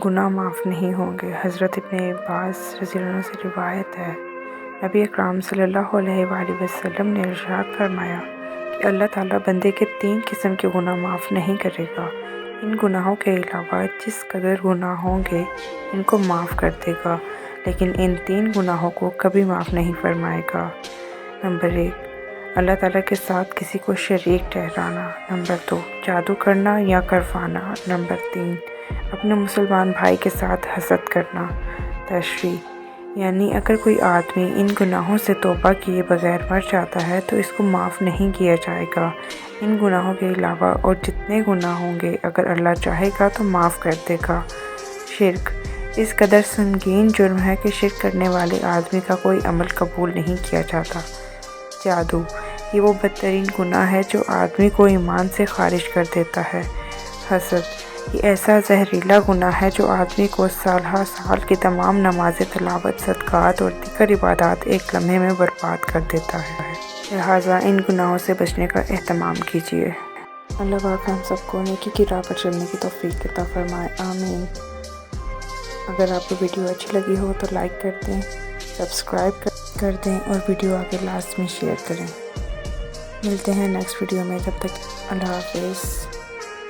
گناہ معاف نہیں ہوں گے۔ حضرت ابن عباس رضی اللہ عنہ سے روایت ہے، نبی اکرم صلی اللہ علیہ وآلہ وسلم نے ارشاد فرمایا کہ اللہ تعالیٰ بندے کے 3 قسم کے گناہ معاف نہیں کرے گا۔ ان گناہوں کے علاوہ جس قدر گناہ ہوں گے ان کو معاف کر دے گا، لیکن ان 3 گناہوں کو کبھی معاف نہیں فرمائے گا۔ نمبر 1، اللہ تعالیٰ کے ساتھ کسی کو شریک ٹھہرانا۔ نمبر 2، جادو کرنا یا کروانا۔ نمبر 3، اپنے مسلمان بھائی کے ساتھ حسد کرنا۔ تشریح، یعنی اگر کوئی آدمی ان گناہوں سے توبہ کیے بغیر مر جاتا ہے تو اس کو معاف نہیں کیا جائے گا۔ ان گناہوں کے علاوہ اور جتنے گناہ ہوں گے اگر اللہ چاہے گا تو معاف کر دے گا۔ شرک اس قدر سنگین جرم ہے کہ شرک کرنے والے آدمی کا کوئی عمل قبول نہیں کیا جاتا۔ جادو، یہ وہ بدترین گناہ ہے جو آدمی کو ایمان سے خارج کر دیتا ہے۔ حسد، یہ ایسا زہریلا گناہ ہے جو آدمی کو سالہ سال کی تمام نمازیں، تلاوت، صدقات اور دیگر عبادات ایک لمحے میں برباد کر دیتا ہے۔ لہٰذا ان گناہوں سے بچنے کا اہتمام کیجیے۔ اللہ پاک ہم سب کو نیکی کی راہ پر چلنے کی توفیق عطا فرمائے، آمین۔ اگر آپ کو ویڈیو اچھی لگی ہو تو لائک کر دیں، سبسکرائب کر دیں اور ویڈیو آگے لاسٹ میں شیئر کریں۔ ملتے ہیں نیکسٹ ویڈیو میں، تب تک اللہ حافظ۔